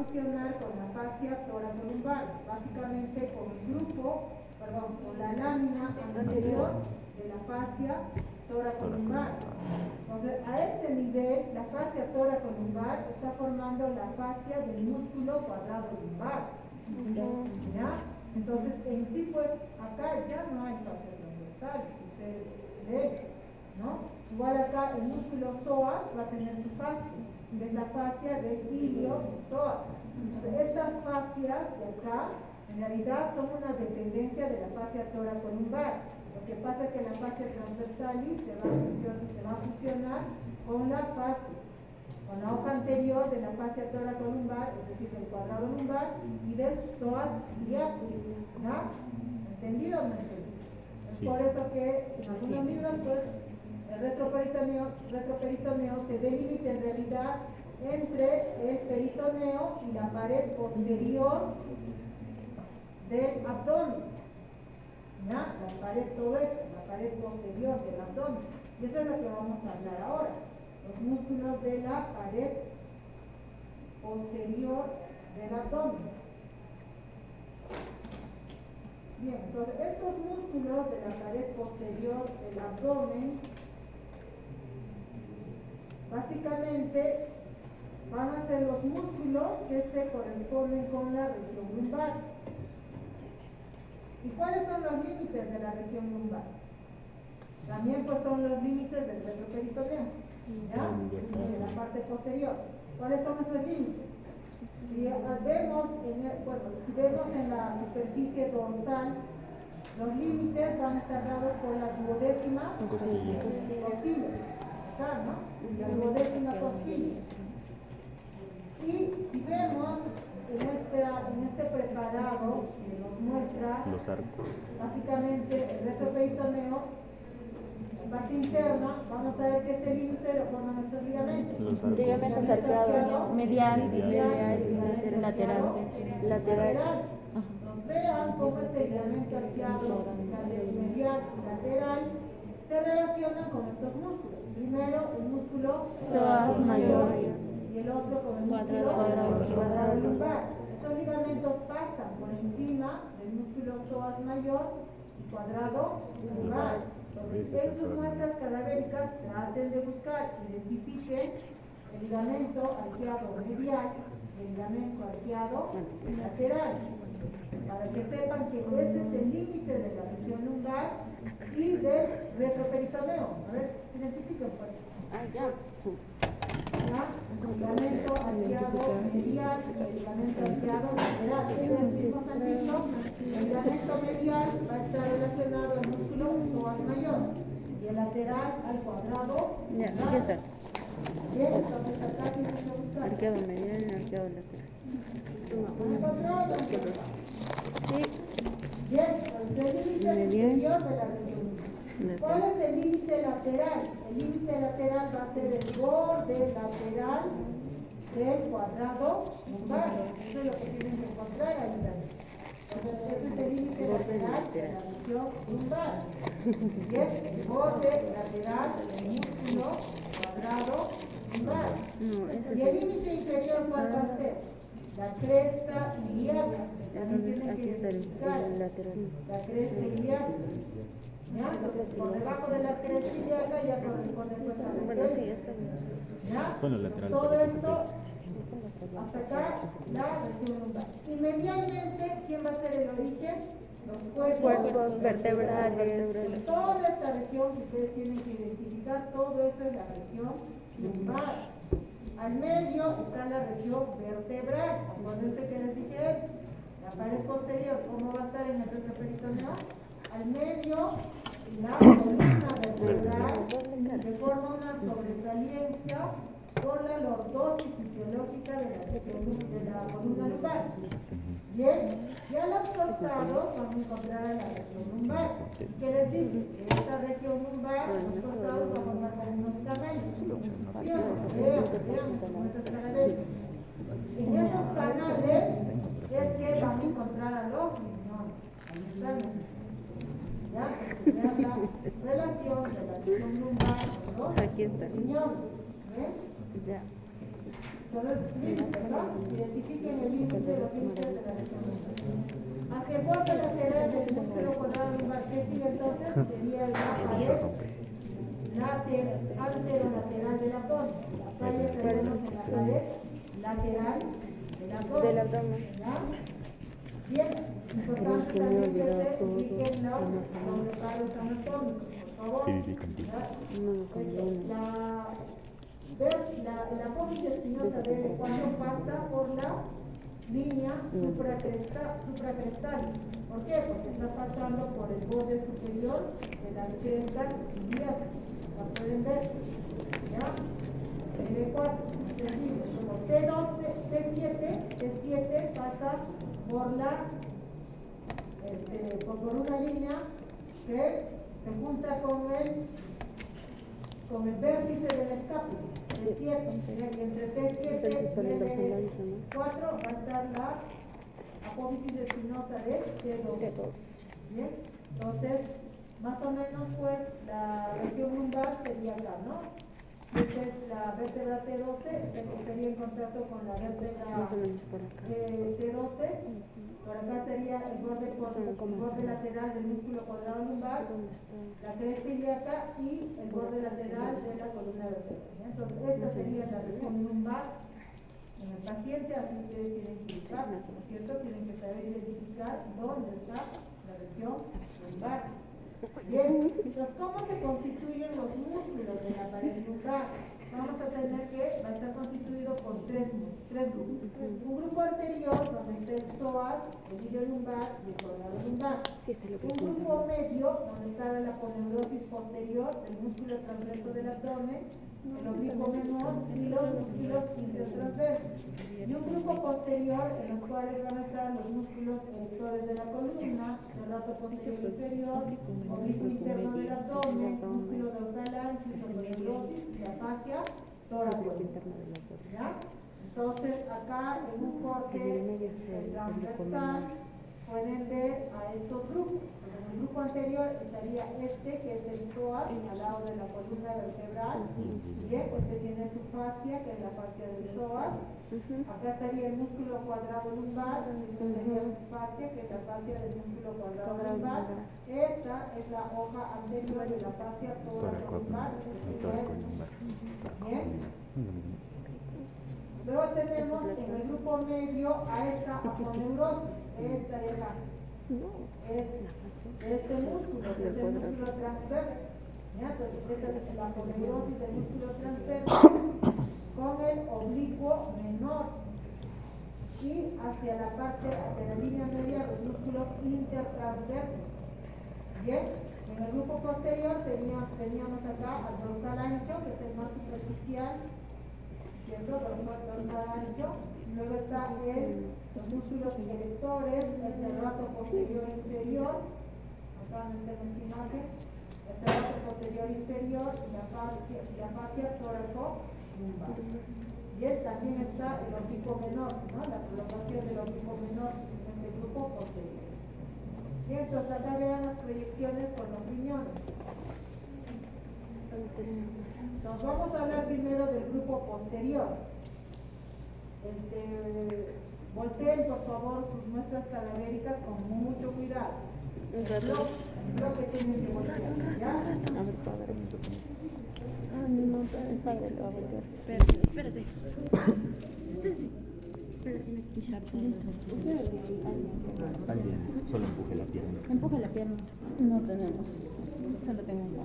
fusionar con la fascia toracolumbar, básicamente con con la lámina anterior de la fascia toracolumbar. Entonces, a este nivel, la fascia toracolumbar está formando la fascia del músculo cuadrado lumbar. ¿Ya? Entonces, en sí, pues, acá ya no hay fascia transversal, si ustedes ven, ¿no? Igual acá el músculo psoas va a tener su fascia, que es la fascia del ilio-psoas. Estas fascias de acá, en realidad, son una dependencia de la fascia toracolumbar. Lo que pasa es que la fascia transversalis se va a fusionar con la hoja anterior de la fascia toracolumbar, es decir, del cuadrado lumbar y del psoas iliaco. ¿No? ¿Entendido o no entendido? Es por eso que en algunos libros, pues, el retroperitoneo se delimita en realidad entre el peritoneo y la pared posterior del abdomen. ¿Ya? La pared, todo esto, la pared posterior del abdomen. Y eso es lo que vamos a hablar ahora. Los músculos de la pared posterior del abdomen. Bien, entonces estos músculos de la pared posterior del abdomen básicamente van a ser los músculos que se corresponden con la región lumbar. ¿Y cuáles son los límites de la región lumbar? También pues son los límites del retroperitoneo, ¿ya? De la parte posterior. ¿Cuáles son esos límites? Si vemos en la superficie dorsal, los límites van a estar dados por la duodécima costilla. Acá, ¿no? La duodécima costilla. Y si vemos en este preparado que nos muestra los arcos, básicamente el retroperitoneo, la parte interna, vamos a ver que este límite lo forman estos ligamentos. Ligamentos arqueados, medial, lateral. Nos vean cómo este ligamento arqueado, medial y lateral se relacionan con estos músculos. Primero el músculo psoas mayor y el otro con el músculo cuadrado lumbar. Estos ligamentos pasan por encima del músculo psoas mayor y cuadrado lumbar. Entonces, en sus muestras cadavéricas traten de buscar, identifiquen el ligamento arqueado medial y el ligamento arqueado lateral, para que sepan que este es el límite de la región lumbar y del retroperitoneo. A ver, identifiquen pues. ¿Ya? El ligamento arqueado medial y el ligamento arqueado lateral. Ustedes mismos han visto, el ligamento medial va a estar relacionado al músculo psoas mayor y el lateral al cuadrado. Ya está. Bien, entonces acá tienen que buscar. Arqueado medial, arqueado lateral. ¿Encontrado? Sí. Bien, entonces el límite superior de la región. ¿Cuál es el límite lateral? El límite lateral va a ser el borde lateral del cuadrado lumbar. Eso es lo que tienen que encontrar ahí también. Entonces, ese es el límite lateral de la región lumbar. Bien, el borde lateral del músculo cuadrado lumbar. Y el límite inferior, ¿cuál va a ser? La cresta ilíaca. También tienen que identificar la cresta ilíaca. ¿Ya? Entonces, por debajo de la cresta ilíaca ya corresponde pues a la cresta. ¿Ya? Todo esto, hasta acá, la región lumbar. Y medialmente, ¿quién va a ser el origen? Los Cuerpos vertebrales. Toda esta región que ustedes tienen que identificar, todo esto es la región lumbar. Al medio está la región vertebral. Acuérdense que les dije eso. La pared posterior, ¿cómo va a estar en el retroperitoneo? Al medio, la columna vertebral que forma una sobresaliencia por la lordosis fisiológica de la columna lumbar. Bien, y a los costados vamos a encontrar a la región lumbar. ¿Qué les dije? Que esta región lumbar, a los costados va a formar como unos canales. Vean, como estos canales. En esos canales es que vamos a encontrar a los riñones, al externo. ¿Ya? Vean la relación de la región lumbar con los riñones. ¿Ven? Ya. Entonces, ¿verdad? Identifiquen de los límites de la región lumbar. Hacia el borde lateral del músculo cuadrado lumbar, ¿qué sigue entonces? Sería la pared anterolateral del abdomen. La falla que tenemos en la pared lateral del abdomen. ¿Ya? Bien, importante también que se ubiquen los reparos anatómicos, por favor. La apófisis espinosa debe cuando pasa por la línea supracrestal. ¿Por qué? Porque está pasando por el borde superior de las crestas iliacas. ¿La pueden ver? ¿Ya? L4, T7 pasa por por una línea que se junta con el vértice del escápulo, T7, y entre T7 y L4 va a estar la apófisis espinosa de T2. Bien, entonces, más o menos, pues, la región lumbar sería acá, ¿no? Esta es la vértebra T12, estaría en contacto con la vértebra T12. Por acá estaría el borde lateral del músculo cuadrado lumbar, la cresta ilíaca y el borde lateral de la columna vertebral. Entonces, esta sería la región lumbar en el paciente, así ustedes tienen que ubicar, ¿no es cierto? Tienen que saber identificar dónde está la región lumbar. Bien, entonces, ¿cómo se constituyen los músculos de la pared lumbar? Vamos a tener que va a estar constituido por tres grupos. Un grupo anterior, donde está el psoas, el ilio lumbar y el cuadrado lumbar. Un grupo medio, donde está la aponeurosis posterior, el músculo transverso del abdomen, el oblicuo menor y los músculos intertransversos. Y un grupo posterior, en los cuales van a estar los músculos erectores de la columna, serrato posterior inferior, oblicuo interno del abdomen, músculo dorsal ancho, aponeurosis y la fascia torácica. ¿Ya? Entonces, acá en un corte transversal pueden ver a estos grupos. En el grupo anterior estaría que es el psoas, al lado de la columna vertebral. Bien, este tiene su fascia, que es la fascia del psoas. Acá estaría el músculo cuadrado lumbar, donde sería su fascia, que es la fascia del músculo cuadrado lumbar. Esta es la hoja anterior de la fascia toracolumbar. Bien. Luego tenemos en el grupo medio a esta aponeurosis, esta de acá. Este músculo, que es el músculo transverso. Entonces, esta es la aponeurosis del músculo transverso con el oblicuo menor. Y hacia la línea media, los músculos intertransversos. Bien, en el grupo posterior teníamos acá al dorsal ancho, que es el más superficial. ¿Cierto? Dorsal ancho. Luego está los músculos erectores, el serrato posterior inferior, acá en esta imagen, el serrato posterior inferior y la fascia tóraco-lumbar. Bien, también está el oblicuo menor, ¿no? La colocación del oblicuo menor en el grupo posterior. Bien, entonces acá vean las proyecciones con los riñones. Entonces vamos a hablar primero del grupo posterior. Volteen por favor sus muestras cadavéricas con mucho cuidado. Lo que tienen que voltear, ¿ya? A ver, padre. Ah, no, el padre lo va a voltear. Espérate. Alguien solo empuje la pierna. Empuje la pierna. No tenemos. Solo tengo en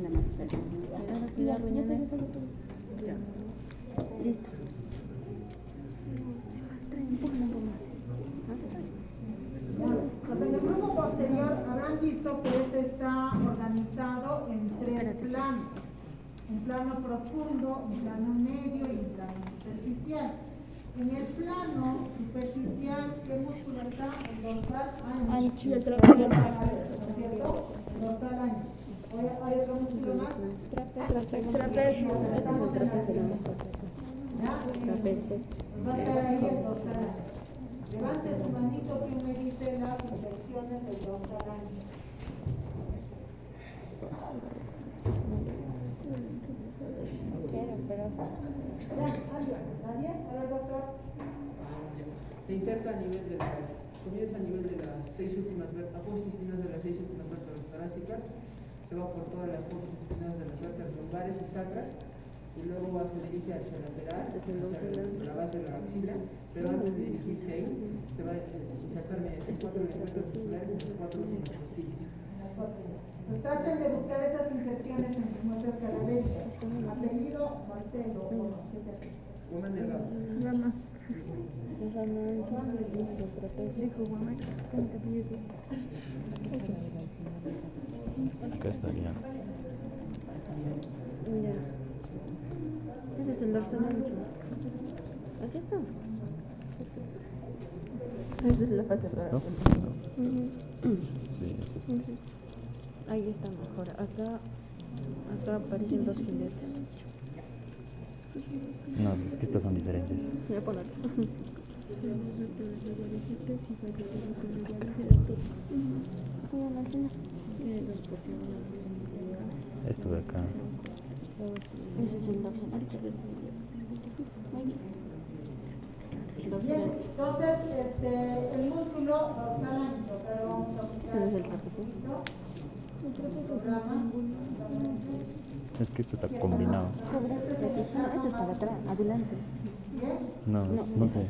la mano. Ya, ya. Listo. Pues en el grupo posterior habrán visto que este está organizado en tres planos. Un plano profundo, un plano medio y un plano superficial. En el plano superficial, ¿qué músculo está? El dorsal ancho. El dorsal ancho. ¿Hay otro músculo más? Trapecio. Va a estar ahí el dorsal ancho. Levante su manito que me dice las infecciones del dorsal ancho. ¿Alguien? ¿Nadie? A ver, doctor. Se inserta a nivel de las, comienza a nivel de las 6 últimas apófisis espinosas de las 6 últimas vértebras torácicas, se va por todas las apófisis espinosas de las vértebras lumbares y sacras, y luego se dirige hacia el lateral, hacia la base de la axila, pero antes de dirigirse ahí, se va a insertar mediante 4 elementos musculares en las 4 últimas costillas. Pues traten de buscar esas inserciones en sus muestras cadavéricas. Apellido Marcelo. Woman Delgado. Rama. Dijo Guama, ¿cómo te pides? Acá estaría. Ya. Ese es el dorsal ancho. Aquí está. Esa es la fase ¿Es para. esto? Ujú. Sí, es esto. Ahí está mejor. Acá aparecen dos filetes. No, es que estas son diferentes. Ya ponlo. Esto de acá. Ese es el dorsal ancho. Bien, entonces el músculo dorsal ancho, pero vamos a buscar. Ese no es el trapecio. Es que esto está combinado. Ese es para atrás, adelante. No, no sé.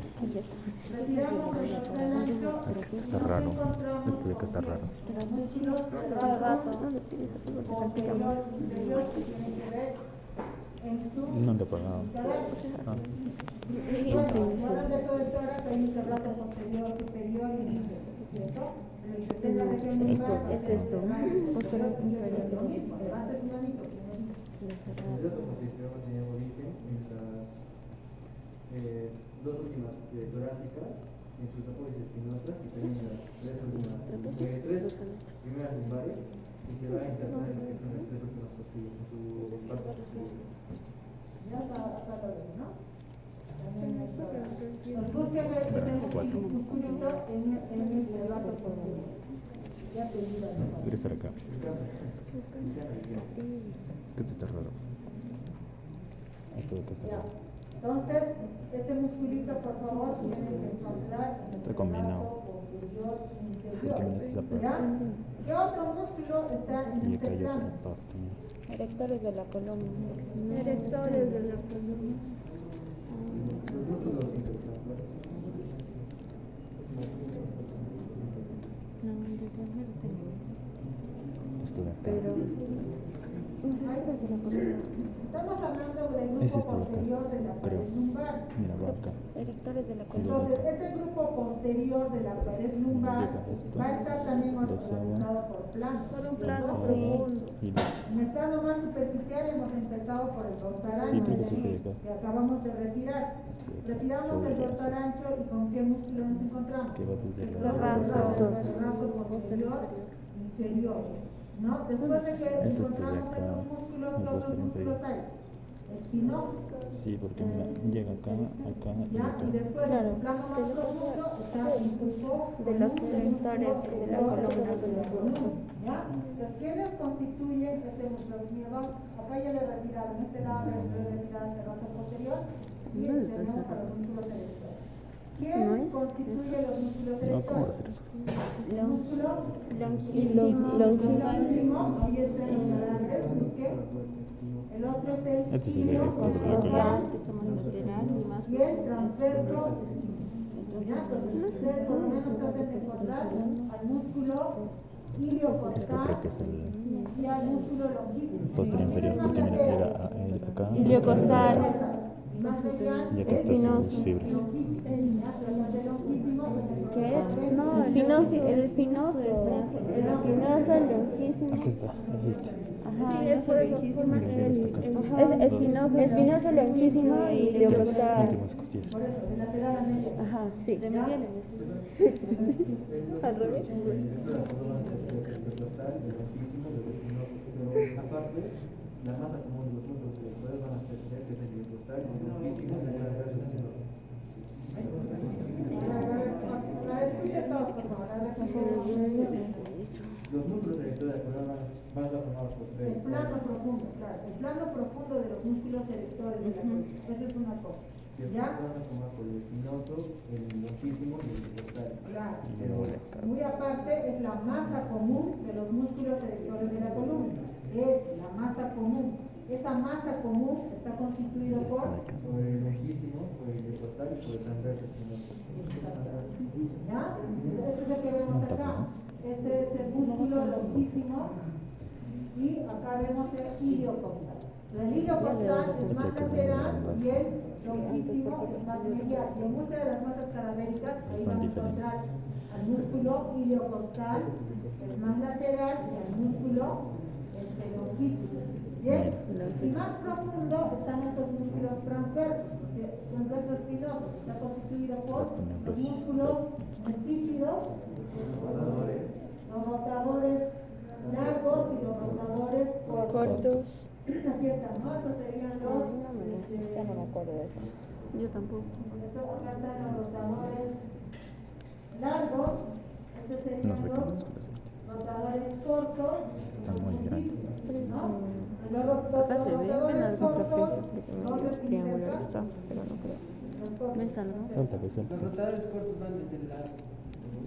Retiramos el dorsal ancho. Está raro. Esto de acá está raro. Cada rato. Posterior, inferior, que tiene que ver en su No te he pagado. Ah, bueno, hablan de todo el tórax, hay un cerrato posterior, superior y inferior, ¿cierto? En la región lumbar, Es esto. Posterior, inferior. lo mismo, levanta tu manito. El dedo posterior tenía origen en las dos últimas torácicas, en sus apófisis espinosas, y también en las tres primeras lumbares, y se va a insertar en lo que son las tres últimas costillas, en su parte posterior. Ya hasta lo ves, ¿no? Nos buscan ese musculito en el cerrato posterior. Ya te digo. quiere estar acá. Es que esto está raro. Esto de acá está raro. Entonces, ese musculito, por favor, tiene que encontrar en el Está combinado. cerrato posterior e Porque inferior. mira esta parte. ¿Ya? ¿Qué otro músculo está en Y este acá hay otra plano? parte. Erectores de la columna. Erectores de la columna. Los músculos intercambiables. No, el de primero tengo. Esto de acá. Pero. Erectores de la columna. Estamos hablando del Es grupo esto de acá, posterior de la creo. pared lumbar. Mira, va acá. Erectores de la columna. Entonces, ese grupo posterior de la pared lumbar Llega esto, va a estar también dorsal, organizado por planos. dorsal y dorsal. En el plano más superficial hemos empezado por el dorsal Sí, ancho, creo que sí está de acá. que acabamos de retirar. Retiramos el dorsal ancho y ¿con qué músculo nos encontramos? Que va desde El la cerrato posterior inferior, ¿no? Después de que Este es de encontramos acá, esos músculos, el ¿qué otros posterior músculos inferior. hay? Espinoso, Sí, porque mira, llega acá, acá y ¿ya? acá. Y después en el plano más profundo está el grupo De los erectores de la columna. ¿ya? Entonces, ¿quiénes constituyen este músculo? Acá ya le retiraron, en este lado le retiraron el cerrato posterior y tenemos a los músculos erectores. ¿Quién constituye los músculos No, ¿cómo va a erectores? hacer eso? El músculo Longísimo. ahí está en los cadáveres, ¿qué? El otro es el Este es el erector de la iliocostatal columna. y el transverso. Ya, entonces ustedes por lo menos traten de encontrar al músculo Esto iliocostal creo que es el y al músculo longísimo. posterior inferior, porque mira, llega acá. Iliocostal. Y más medial, Y acá está sus fibras. ¿Qué? No, el espinoso. El espinoso, el longísimo. Aquí está, existe. Ajá, es por eso. Mira, Es espinoso, longísimo y iliocostal. últimas costillas. por eso, de lateralmente. Ajá, sí. De medial. Al revés. Dentro de la columna intercostal, del longísimo, del espinoso, pero aparte, la masa común de los músculos erectores van a ser que es el intercostal, el longísimo y el transverso espinoso. Escuche todos, por favor. Los músculos erectores de la columna van a estar formados por tres. El plano profundo, claro. El plano profundo de los músculos erectores de la columna. Esa es una cosa. Y después ¿Ya? se van a tomar por el espinoso, el lonquísimo y el intercostal. Claro. Pero Muy aparte es la masa común de los músculos erectores de la columna. Es la masa común. Esa masa común está constituida por por el lonquísimo, por el intercostal y por el transverso espinoso. ¿ya? Este es el que vemos acá. Este es el músculo lonquísimo y acá vemos el iliocostal. El iliocostal es más lateral y el lonquísimo es más medial. Y en muchas de las muestras cadavéricas ahí Son vamos a diferentes. encontrar al músculo iliocostal es más lateral y al músculo lonquísimo. Bien, y más profundo están estos músculos transversos. Transverso espinoso está constituido por los músculos multífidos, los rotadores largos y los rotadores cortos. Aquí están, ¿no? Estos serían los. Ya no me acuerdo de eso. Yo tampoco. Acá están los rotadores largos. Estos No serían sé qué los músculo es este. rotadores cortos. Está muy grande. ¿no? Luego, Acá se ve rotadores en algún cortos, trapecio porque los medio de triangular Cinderca, está, pero no creo. los cortos. ¿Me salgo? Suelta, pues, suelta. Los rotadores cortos van desde la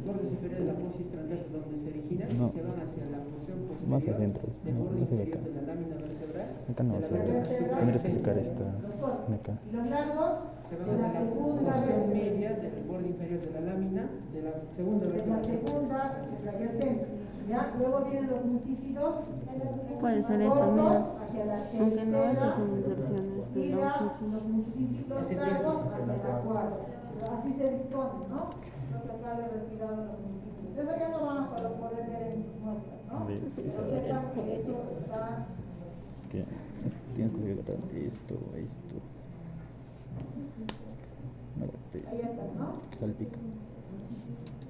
borde superior de la apófisis transversa donde se origina No. y se van hacia la porción posterior Más adentro, del no, borde no se ve inferior acá. de la lámina vertebral. Acá no de la se ve. vértebra Tendrías que superior. sacar esta Los cortos. de acá. Y los largos, Se van de la hacia la segunda porción vértebra. media del borde inferior de la lámina de la segunda De la vértebra. segunda, de la que centro. ¿Ya? Luego vienen los multífidos. Puede ser esto, mira. Hacia la Aunque no, tercera. esas son inserciones de Y lonquísimo. los multífidos Ese largos tiempo se hacia queda la acá. cuarta. Pero así se disponen, ¿no? Creo que acá le he retirado los multífidos. Eso ya no vamos a poder ver en sus muestras, ¿no? Sí, Pero sepan que eso está. Que tienes que sacar esto, esto. No golpes. Ahí está, ¿no? Salpica.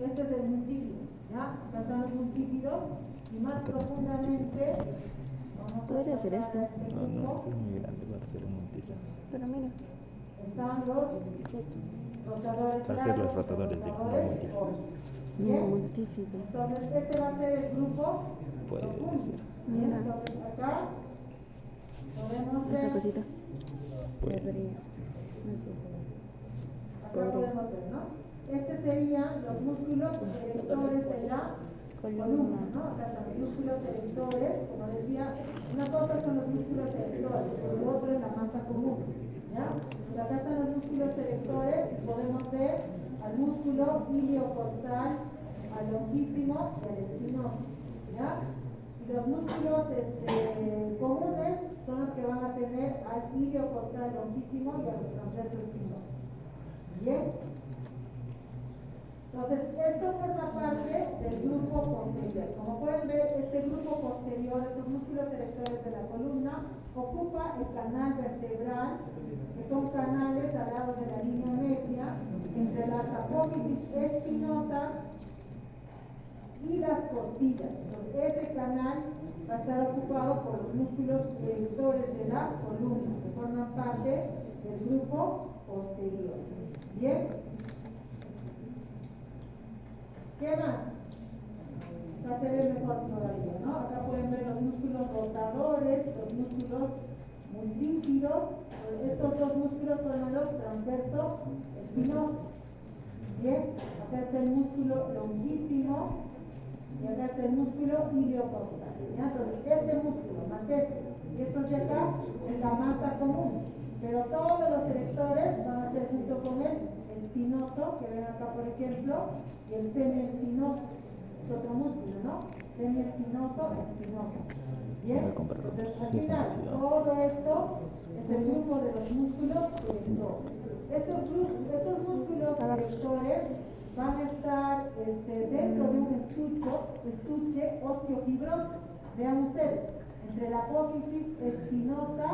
Este es el multífido, ¿ya? Acá están los multífidos y más profundamente vamos a Podría ser sacar este. este No, no, grupo. este es muy grande para hacer un montito. Pero mira. Están los rotadores Para hacer los largos, rotadores, digo, no rotadores multífidos. cortos. No, Bien, multífido. entonces este va a ser el grupo Puede profundo. ser. Bien, Mira. entonces acá podemos Esta ver, cosita. Puede. Podría. acá podemos ver, ¿no? Este serían los músculos erectores de la columna, ¿no? Acá están los músculos erectores, como decía, una cosa son los músculos erectores, pero el otro es la masa común, ¿ya? Y acá están los músculos erectores y podemos ver al músculo iliocostal, al lonquísimo y al espinoso, ¿ya? Y los músculos comunes son los que van a tener al iliocostal lonquísimo y al transverso espinoso. ¿Bien? Entonces, esto forma parte del grupo posterior. Como pueden ver, este grupo posterior, estos músculos erectores de la columna, ocupa el canal vertebral, que son canales al lado de la línea media, entre las apófisis espinosas y las costillas. Entonces, ese canal va a estar ocupado por los músculos erectores de la columna, que forman parte del grupo posterior. ¿Bien? ¿Qué más? Acá se ve mejor todavía, ¿no? Acá pueden ver los músculos rotadores, los músculos multífidos. Estos dos músculos son los transverso espinoso. Bien, acá está el músculo longuísimo y acá está el músculo iliocostal. ¿Ya? Entonces, este músculo más este y estos de acá es la masa común, pero todos los erectores van a ser junto con el espinoso, que ven acá por ejemplo, y el semiespinoso, es otro músculo, ¿no? Semiespinoso, espinoso. Bien, Voy a comprar otros. entonces al Sí, final, sí, sí. todo esto es el grupo de los músculos erectores. Estos músculos erectores van a estar dentro de un estuche osteofibroso. Vean ustedes, entre la apófisis espinosa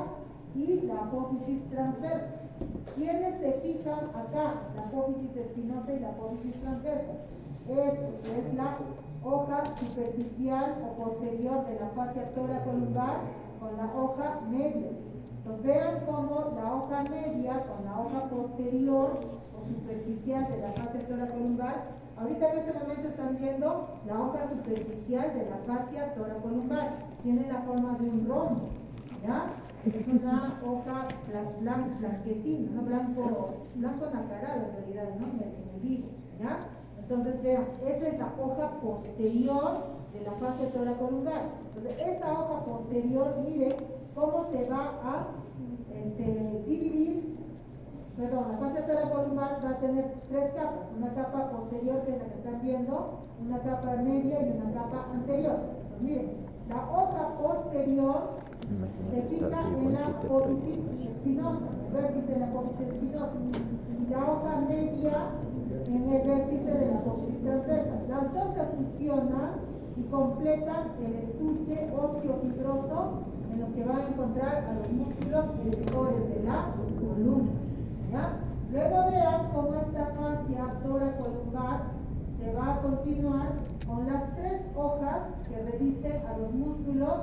y la apófisis transversa. ¿Quiénes se fijan acá? La apófisis espinosa y la apófisis transversa. Esto es la hoja superficial o posterior de la fascia toracolumbar con la hoja media. Entonces vean cómo la hoja media con la hoja posterior o superficial de la fascia toracolumbar, ahorita en este momento están viendo la hoja superficial de la fascia toracolumbar, tiene la forma de un rombo, ¿ya? es una hoja blanquecina, ¿no? Blanco nacarado en realidad, ¿no? En el vivo, ¿ya? Entonces, vean, esa es la hoja posterior de la fascia toracolumbar. Entonces, esa hoja posterior, miren cómo se va a dividir. Perdón, la fascia toracolumbar va a tener tres capas. Una capa posterior, que es la que están viendo, una capa media y una capa anterior. Pues miren, la hoja posterior se fija en la apófisis espinosa, el vértice de la apófisis espinosa, y la hoja media en el vértice de la apófisis transversa. Las dos se fusionan y completan el estuche osteofibroso en los que van a encontrar a los músculos erectores de la columna, ¿ya? Luego vean cómo esta fascia toracolumbar se va a continuar con las tres hojas que revisten a los músculos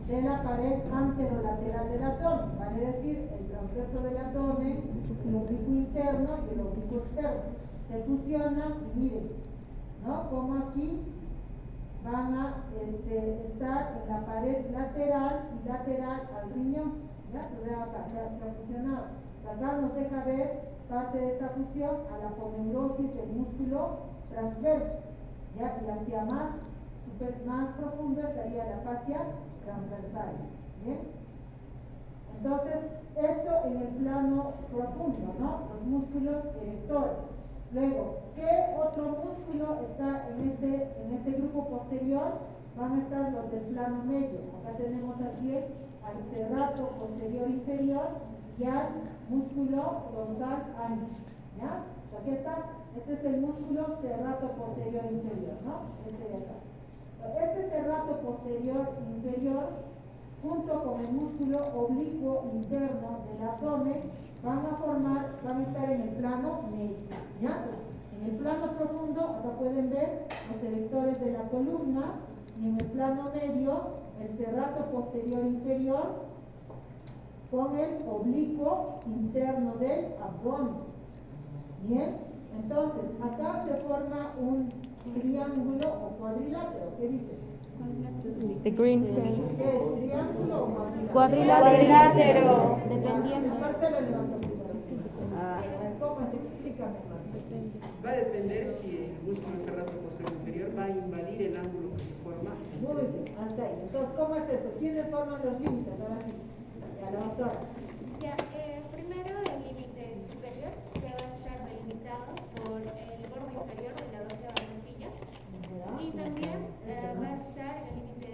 de la pared anterolateral del abdomen, vale decir, el transverso del abdomen, el oblicuo interno y el oblicuo externo. Se fusionan y miren, ¿no? Como aquí van a estar en la pared lateral y lateral al riñón, ¿ya? Se ve acá, ya se ha fusionado. Acá nos deja ver parte de esta fusión a la aponeurosis del músculo transverso, ¿ya? Y hacia más profundo estaría la fascia transversal, ¿bien? Entonces, esto en el plano profundo, ¿no? Los músculos erectores. Luego, ¿qué otro músculo está en este grupo posterior? Van a estar los del plano medio. Acá tenemos aquí al serrato posterior inferior y al músculo dorsal ancho, ¿ya? Aquí está, este es el músculo serrato posterior inferior, ¿no? Este de acá. Este serrato posterior inferior, junto con el músculo oblicuo interno del abdomen, van a estar en el plano medio, ¿ya? En el plano profundo, acá pueden ver los erectores de la columna, y en el plano medio, el serrato posterior inferior con el oblicuo interno del abdomen. Bien, entonces, acá se forma un triángulo o cuadrilátero. ¿Qué dices? The green ¿Qué es? ¿Triángulo o cuadrilátero? Cuadrilátero. Dependiendo. Aparte lo levanto primero. ¿Cómo es? Explícame más. Va a depender si el músculo serrato posterior inferior va a invadir el ángulo que se forma. Muy bien, hasta ahí. Entonces, ¿cómo es eso? ¿Quiénes forman los límites? Ahora sí. Ya, la doctora. Ya, primero el límite superior, que va a estar delimitado por el borde inferior de la dorsal varicilla, y también va a estar el límite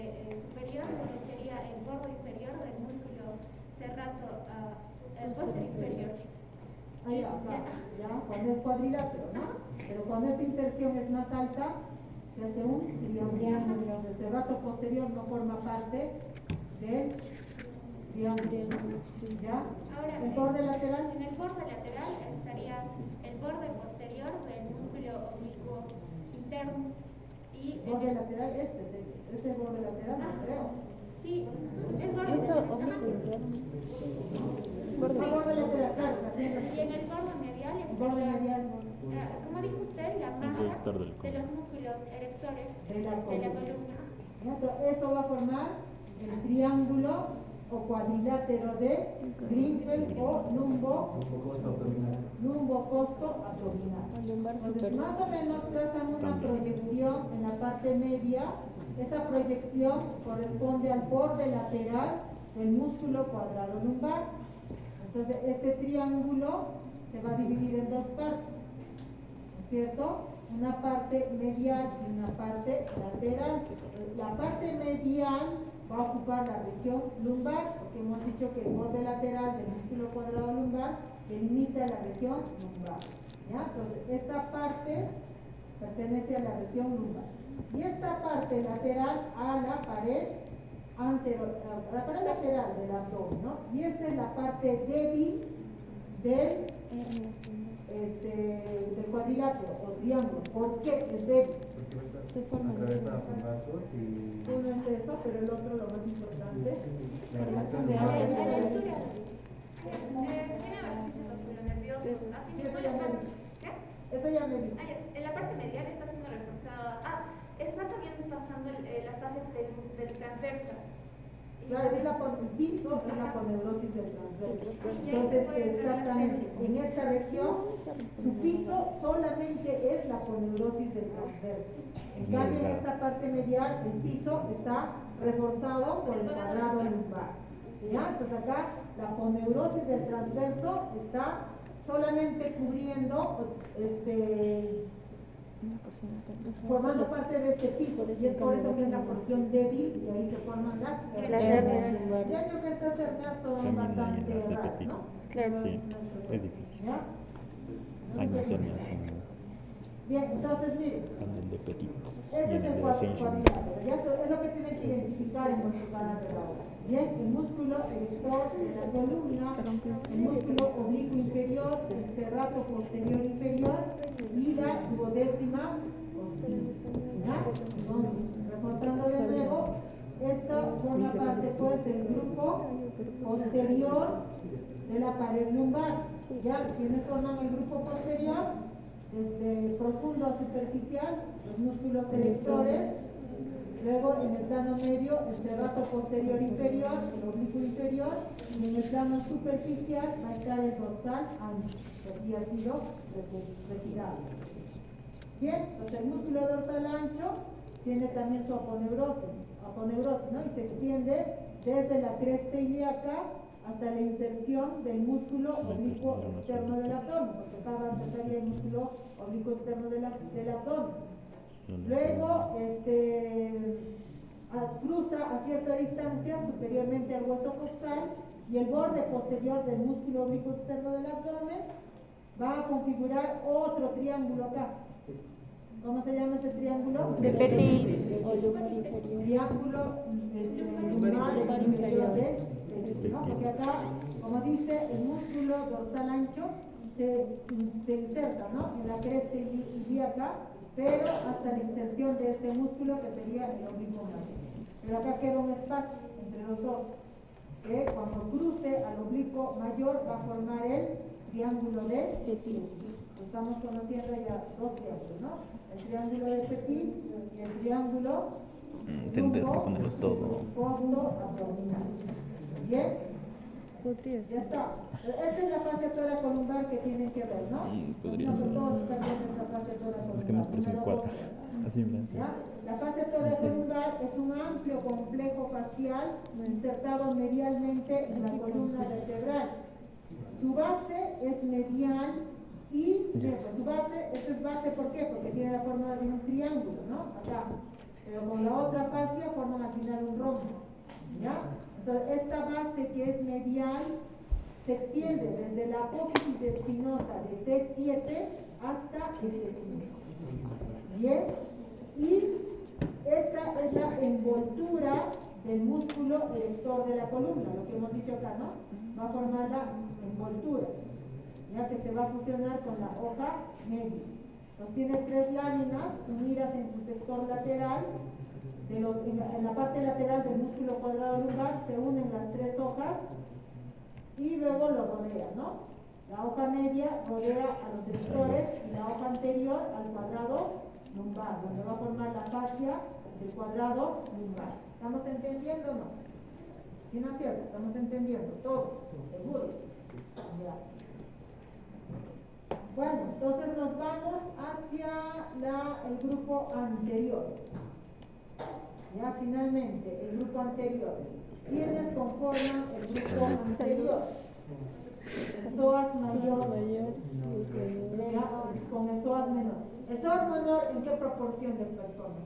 superior, que sería el borde inferior del músculo serrato, el posterior inferior. Ahí acá, ya, cuando es cuadrilátero, ¿no? Pero cuando esta inserción es más alta, se hace un triángulo. El serrato posterior no forma parte del triángulo, ¿ya? Ahora, ¿El borde lateral? en el borde lateral estaría el borde posterior del músculo oblicuo interno. Y en ¿Borde el, lateral? Este es el borde lateral, no creo. sí, el borde Borde lateral, claro. y en el borde medial El borde estaría, medial como dijo usted, la masa de los músculos erectores de la de la columna. columna. ¿Ya? Entonces, eso va a formar el triángulo o cuadrilátero de Greenfeld o lumbocosto abdominal. Entonces, más o menos trazan una proyección en la parte media. Esa proyección corresponde al borde lateral del músculo cuadrado lumbar. Entonces, este triángulo se va a dividir en dos partes, ¿no es cierto? Una parte medial y una parte lateral. La parte medial va a ocupar la región lumbar, porque hemos dicho que el borde lateral del músculo cuadrado lumbar delimita la región lumbar, ¿ya? Entonces, esta parte pertenece a la región lumbar. Y esta parte lateral a la pared lateral del abdomen, ¿no? Y esta es la parte débil del cuadrilátero o triángulo. ¿Por qué es débil? Porque atraviesa con vasos y Uno es eso, pero el otro, lo más importante, la relación A la altura. de Tiene beneficios musculonerviosos. Así Sí, mismo eso ya la me parte. dijo. ¿Qué? Eso ya me dijo. En la parte medial está siendo reforzada. Está también pasando la fase del transversa. Claro, el piso es la poneurosis del transverso. Sí, ya Entonces, se puede hacer la exactamente, observación. en esta región, su piso solamente es la poneurosis del transverso. En cambio, en esta parte medial, el piso está reforzado por el cuadrado lumbar. ¿Ya? Entonces acá, la poneurosis del transverso está solamente cubriendo, formando parte de este piso, y es por eso que es la porción débil y ahí se forman las hernias. Ya creo que estas hernias son También bastante hay las raras, de ¿no? Claro. Sí, es difícil. ¿Ya? Hay más hernias Bien, entonces miren, en el de Petit y este en es el el de cuadrilátero, Benjamin. ya es lo que tienen que identificar en vuestro canal de la obra. Bien, el músculo erector de la columna, el músculo oblicuo inferior, el serrato posterior inferior y la duodécima posterior. ¿Ya? Entonces, reforzando de nuevo, esta forma parte pues del grupo posterior de la pared lumbar. ¿Ya? ¿Quiénes forman el grupo posterior? Desde profundo a superficial, los músculos erectores, luego en el plano medio el serrato posterior inferior, el oblicuo inferior, y en el plano superficial va a estar el dorsal ancho, que aquí ha sido retirado. Bien, entonces el músculo dorsal ancho tiene también su aponeurosis, ¿no? Y se extiende desde la cresta ilíaca hasta la inserción del músculo oblicuo externo del abdomen, porque acá empezaría el músculo oblicuo externo del abdomen. Luego, cruza a cierta distancia superiormente al hueso coxal y el borde posterior del músculo oblicuo externo del abdomen va a configurar otro triángulo acá. ¿Cómo se llama ese triángulo? De Petit. Triángulo lumbar inferior ¿no? Porque acá, como dice, el músculo dorsal ancho se inserta, ¿no? En la cresta ilíaca, pero hasta la inserción de este músculo que sería el oblicuo mayor. Pero acá queda un espacio entre los dos, que cuando cruce al oblicuo mayor va a formar el triángulo de Petit. Estamos conociendo ya dos triángulos, ¿no? El triángulo de Petit y el triángulo Tendrías que ponerlo todo. abdominal. ¿Bien? Ya está. Esta es la fascia toracolumbar que tienen que ver, ¿no? Podría No, ser. todos están viendo esta fascia toracolumbar. Es que nos parece un Número cuadro. 12. Así en blanco. ¿Ya? La fascia toracolumbar es un amplio complejo facial insertado medialmente en la columna vertebral. Su base es medial y su base, esta es base, ¿por qué? Porque tiene la forma de un triángulo, ¿no? Acá. Pero con la otra fascia forman al final un rombo. ¿Ya? Entonces, esta base que es medial se extiende desde la apófisis espinosa de T7 hasta S5. Bien, y esta es la envoltura del músculo erector de la columna, lo que hemos dicho acá, ¿no? Va a formar la envoltura, ya que se va a fusionar con la hoja media. Entonces tiene tres láminas unidas en su sector lateral. En la parte lateral del músculo cuadrado lumbar se unen las tres hojas y luego lo rodea, ¿no? La hoja media rodea a los sectores y la hoja anterior al cuadrado lumbar, donde va a formar la fascia del cuadrado lumbar. ¿Estamos entendiendo o no? ¿Sí, no es cierto? ¿Estamos entendiendo? ¿Todos? ¿Seguro? Ya. Bueno, entonces nos vamos hacia el grupo anterior. Ya finalmente, el grupo anterior. ¿Quiénes conforman el grupo anterior? El psoas mayor, ya, con el psoas menor. ¿El psoas menor en qué proporción de personas?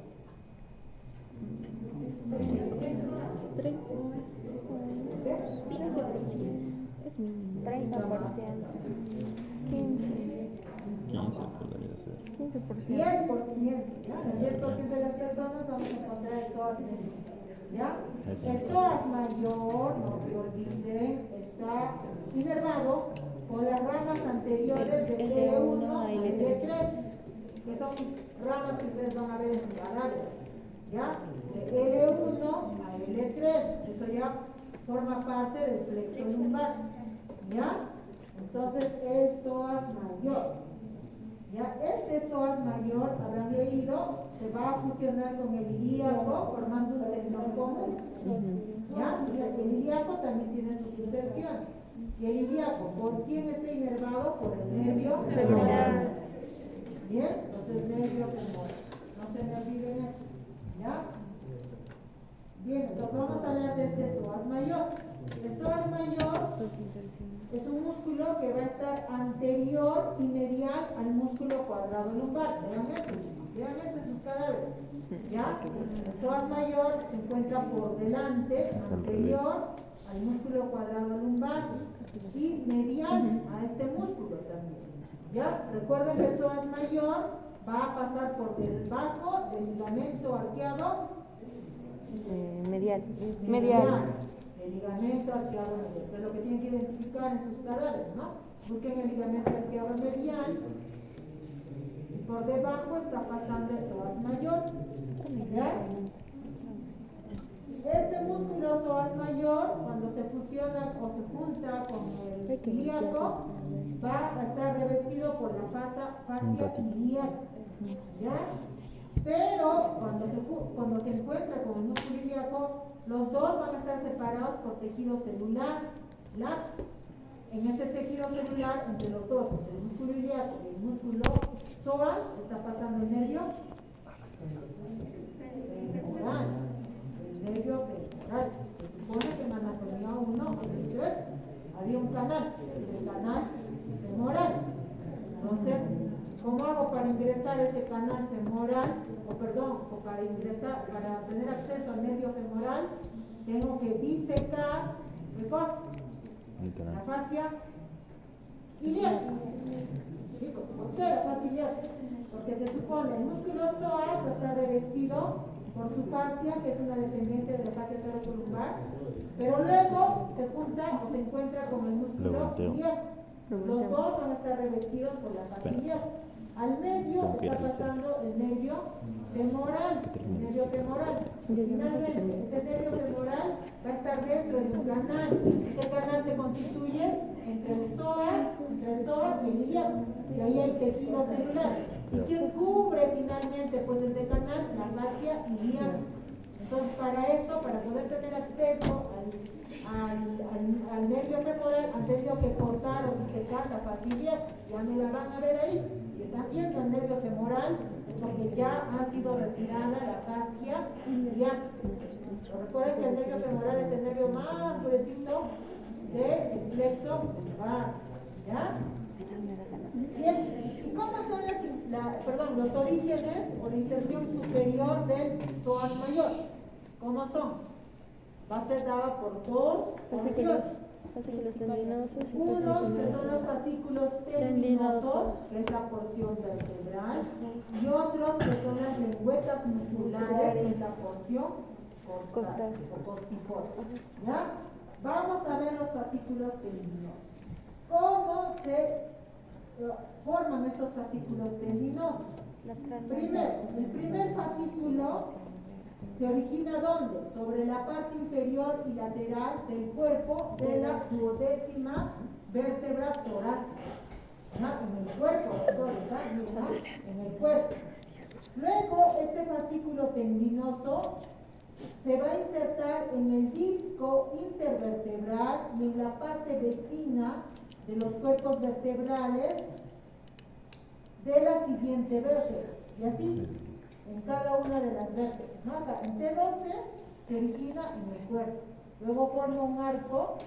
15 podría ser. 10%, ¿ya? El 10% de las personas vamos a encontrar el psoas menor, ¿ya? El psoas mayor, no se olviden, está inervado por las ramas anteriores de L1 a L3, que son ramas que ustedes van a ver en el área, ¿ya? De L1 a L3, eso ya forma parte del plexo lumbar, ¿ya? Entonces, el psoas mayor. ¿Ya? Este psoas mayor, habrán leído, se va a fusionar con el ilíaco formando un tendón común. ¿Ya? El ilíaco también tiene sus inserciones. Y el ilíaco, ¿por quién está inervado? Por el nervio femoral. Bien, entonces nervio femoral. No se me olviden eso. ¿Ya? Bien, entonces vamos a hablar de este psoas mayor. El psoas mayor es un músculo que va a estar anterior y medial al músculo cuadrado lumbar. Vean eso en sus cadáveres. ¿Ya? El psoas mayor se encuentra por delante, anterior al músculo cuadrado lumbar y medial a este músculo también. ¿Ya? Recuerden que el psoas mayor va a pasar por debajo del ligamento arqueado Medial. el ligamento arqueado medial, que es lo que tienen que identificar en sus cadáveres, ¿no? Busquen el ligamento arqueado medial y por debajo está pasando el psoas mayor. ¿Ya? Este músculo psoas mayor, cuando se fusiona o se junta con el ilíaco, va a estar revestido por la fascia ilíaca. ¿Ya? Pero cuando se encuentra con el músculo ilíaco, los dos van a estar separados por tejido celular. En ese tejido celular, entre los dos, entre el músculo ilíaco y el músculo psoas, está pasando el nervio femoral. El nervio femoral. Se supone que en anatomía 1 o 3 había un canal, el canal femoral. Entonces, ¿cómo hago para ingresar ese canal femoral? Para tener acceso al nervio femoral, tengo que disecar, ¿qué cosa? La fascia ilíaca. Chicos, ¿por qué la fascia ilíaca? Porque se supone el músculo psoas va a estar revestido por su fascia, que es una dependencia de la fascia thoracolumbar, pero luego se junta o se encuentra con el músculo ilíaco. Los dos van a estar revestidos por la fascia ilíaca. Al medio está pasando el nervio femoral. Finalmente, ese nervio femoral va a estar dentro de un canal. Ese canal se constituye entre el psoas y el ilíaco. Y ahí hay tejido celular. ¿Y quién cubre finalmente pues ese canal? La fascia ilíaca. Entonces, para eso, para poder tener acceso al nervio femoral, han tenido que cortar o disecar la fascia ilíaca. Ya me la van a ver ahí. Si están viendo el nervio femoral, es porque ya ha sido retirada la fascia ilíaca. Recuerden que el nervio femoral es el nervio más gruesito del plexo lumbar. ¿Ya? Bien. ¿Y cómo son los orígenes o la inserción superior del psoas mayor? ¿Cómo son? Va a ser dada por dos fascículos tendinosos y unos que son los fascículos tendinosos, que es la porción vertebral, y otros que son las lengüetas musculares, que es la porción costal o costiforme. ¿Ya? Vamos a ver los fascículos tendinosos. ¿Cómo se forman estos fascículos tendinosos? Primero, el primer fascículo se origina ¿dónde? Sobre la parte inferior y lateral del cuerpo de la 12ª vértebra torácica. ¿Ya? En el cuerpo, en el cuerpo. Luego, este fascículo tendinoso se va a insertar en el disco intervertebral y en la parte vecina de los cuerpos vertebrales de la siguiente vértebra. Y así, en cada una de las vértebras. ¿No? Acá, en T12 se origina en el cuerpo. Luego forma un arco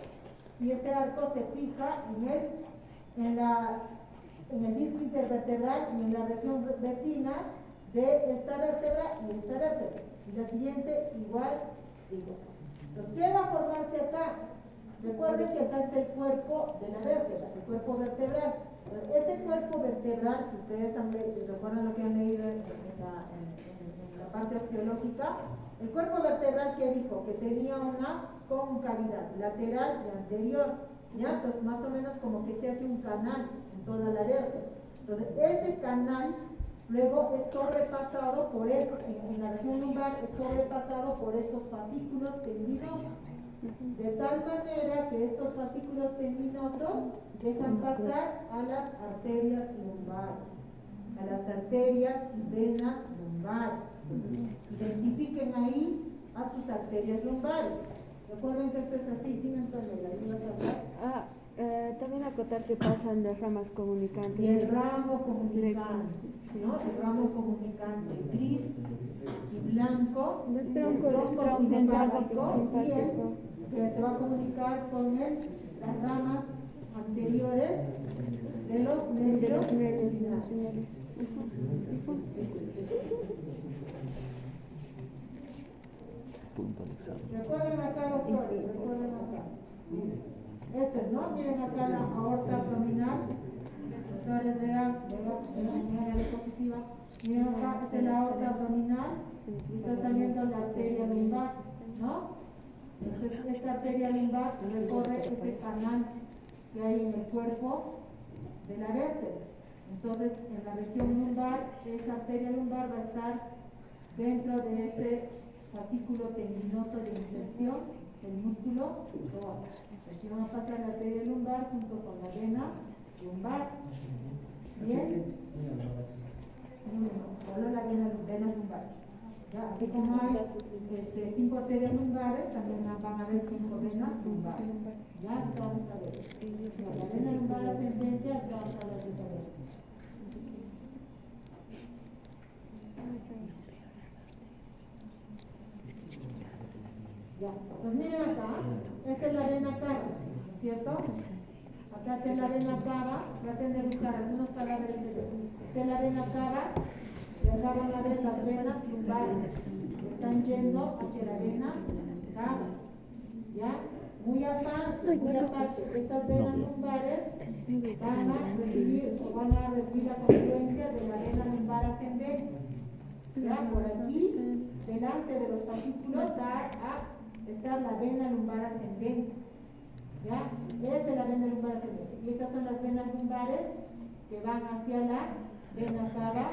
y ese arco se fija en el disco intervertebral y en la región vecina de esta vértebra y esta vértebra. Y la siguiente igual. Entonces, ¿qué va a formarse acá? Recuerden que acá está el cuerpo de la vértebra, el cuerpo vertebral. Ese cuerpo vertebral, si ustedes recuerdan lo que han leído en la parte osteológica, el cuerpo vertebral que dijo que tenía una concavidad lateral y anterior, ¿ya? Entonces más o menos como que se hace un canal en toda la vértebra. Entonces ese canal luego es sobrepasado por esto, en la región lumbar es sobrepasado por estos fascículos tendinosos. De tal manera que estos fascículos tendinosos dejan pasar a las arterias lumbares, a las arterias y venas lumbares. Identifiquen ahí a sus arterias lumbares. Recuerden que esto es así, dime Antonella, ¿y vas a hablar? También acotar que pasan las ramas comunicantes. Y el ramo comunicante, Sí. ¿no? El ramo comunicante gris y blanco, Los el troncos, tronco simpático, simpático y el simpático. que se va a comunicar con las ramas anteriores de los De nervios los nervios espinales. emocionales. Punto de examen. Recuerden acá, doctores, recuerden acá. Este es, ¿no? Miren acá la aorta abdominal. Doctores, vean la diapositiva. Miren acá, esta es la aorta abdominal y está saliendo la arteria lumbar, ¿no? Entonces, esta arteria lumbar recorre ese canal que hay en el cuerpo de la vértebra. Entonces, en la región lumbar, esa arteria lumbar va a estar dentro de ese fascículo tendinoso de inserción del músculo tórax. Aquí vamos a pasar la arteria lumbar junto con la vena lumbar. ¿Bien? Solo la vena lumbar. ¿Ya? Así como hay 5 arterias lumbares, también van a haber 5 venas lumbares. ¿Ya? Vamos a ver. La vena lumbar ascendente, acá vamos a ver esa vena. Ya, pues miren acá, esta es la vena cava, ¿no es cierto? Acá está la vena cava, traten de buscar algunos cadáveres de esta es la vena cava, y acá van a ver las venas lumbares, están yendo hacia la vena cava, ¿ya? Muy aparte, estas venas lumbares van a recibir la confluencia de la vena lumbar ascendente, ¿ya? Por aquí, delante de los fascículos, va a está la vena lumbar ascendente, ¿ya? Esta es la vena lumbar ascendente. Y estas son las venas lumbares que van hacia la vena cava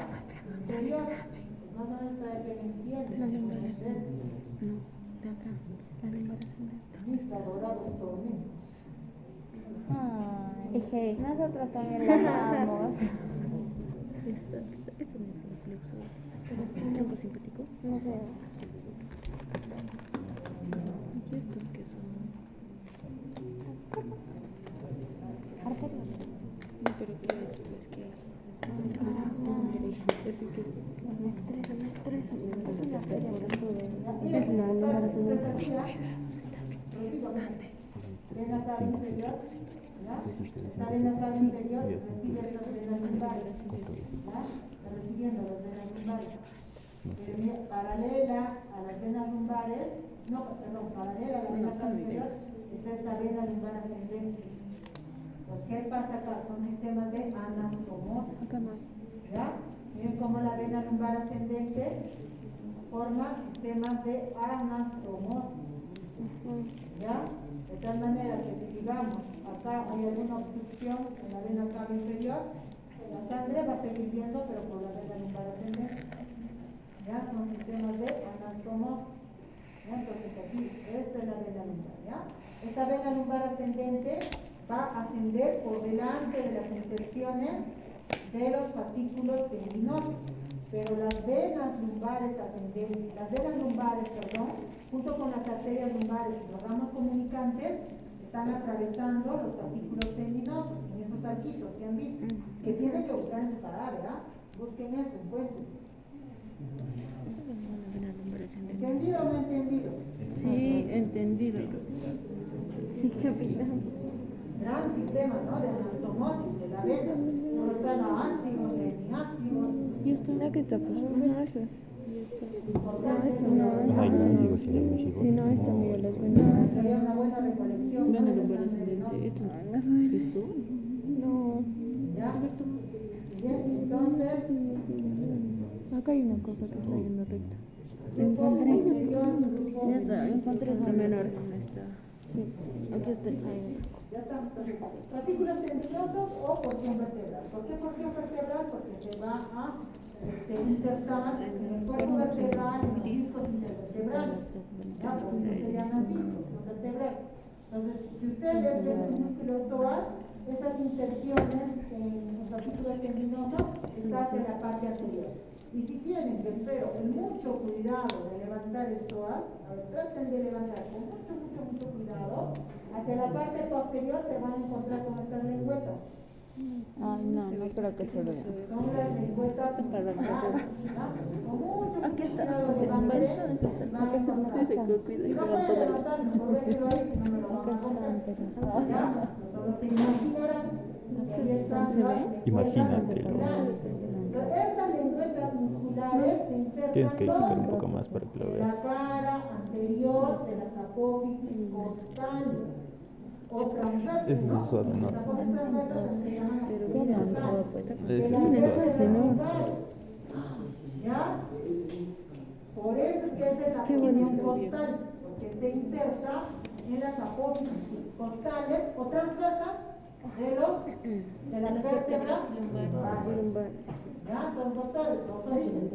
inferior. Pues más o menos para que me entiendan. La lumbar ascendente. No, de acá. La lumbar ascendente. Mis adorados tormentos. Dije, nosotros también la amamos. Esto no es el flexo. ¿Pero el tronco simpático? No sé. ¿Y estos qué son? Arterias. No, pero ¿qué es? Pues que... Me estresa. Es la arteria que sube. Es la lumbar ascendente. Vena cava inferior, ¿ya? Esta vena cava inferior recibe las venas lumbares, ¿ya? Está recibiendo las venas lumbares. Paralela a las venas lumbares, paralela a la vena cava inferior, está esta vena lumbar ascendente. Pues, ¿qué pasa acá? Son sistemas de anastomosis, Acá no. ¿ya? Miren cómo la vena lumbar ascendente forma sistemas de anastomosis, ¿ya? De tal manera que si digamos acá hay alguna obstrucción en la vena cava inferior, la sangre va a seguir yendo pero por la vena lumbar ascendente. ¿Ya? Son sistemas de anastomosis. ¿Ya? Entonces aquí, esta es la vena lumbar, ¿ya? Esta vena lumbar ascendente va a ascender por delante de las inserciones de los fascículos tendinosos. Pero las venas lumbares ascendentes, junto con las arterias lumbares y los ramos comunicantes, están atravesando los fascículos tendinosos, en esos arquitos que han visto, que tienen que buscar en su cadáver, ¿ah? Busquen eso, encuentren. ¿Entendido o no entendido? Sí, entendido. Sí, capitán. Gran sistema, ¿no? De anastomosis de la vena. No están ácidos, hemiácidos. ¿Y esto? ¿La que está pasando? No, eso. Importante esto es no. Ay, no, sigo. Si no, esto mira las venas. que haya una buena recolección. Vena ¿no? lumbar De sangre ascendente. Esto venosa. no. ¿Esto? No. ¿Ya? Bien, entonces, Acá hay una cosa que está yendo recta. encontré. Ya está, encontré la menor con esta. Sí, aquí está el Ya estamos. Fascículos tendinosos o porción vertebral. ¿Por qué porción vertebral? Porque se va a insertar en el cuerpo vertebral, en los discos intervertebrales. Ya, por eso se llaman discos vertebrales. Entonces, si ustedes ven su músculo psoas, esas inserciones en los fascículos tendinosos están en la parte anterior. Y si tienen, que espero, el mucho cuidado de levantar el psoas, a ver, traten de levantar con mucho cuidado, hacia la parte posterior se van a encontrar con estas lengüetas. Ay, no, no creo que se vea. Son las lengüetas musculares, ¿no? Con mucho Aquí está. cuidado levantar, van a encontrar. Si no pueden levantar, mejor déjenlo ahí, si no me lo van a romper. ¿Ya? Solo se imaginarán que ahí están las lengüetas Imagínatelo. musculares. Estas lengüetas musculares se insertan Tienes que disitar un ¿dónde? poco más para que lo En veas. la cara anterior de las apófisis costales o transversales, Ese es ¿no? suave, ¿no? Las apófisis transversales se llaman apófisis costales. Ese De es las suave. vértebras lumbares. ¿Ya? Por eso es que es la apófisis costal, porque se inserta en las apófisis costales o transversas de las vértebras lumbares. ¿Ya? Entonces, doctores, dos orígenes.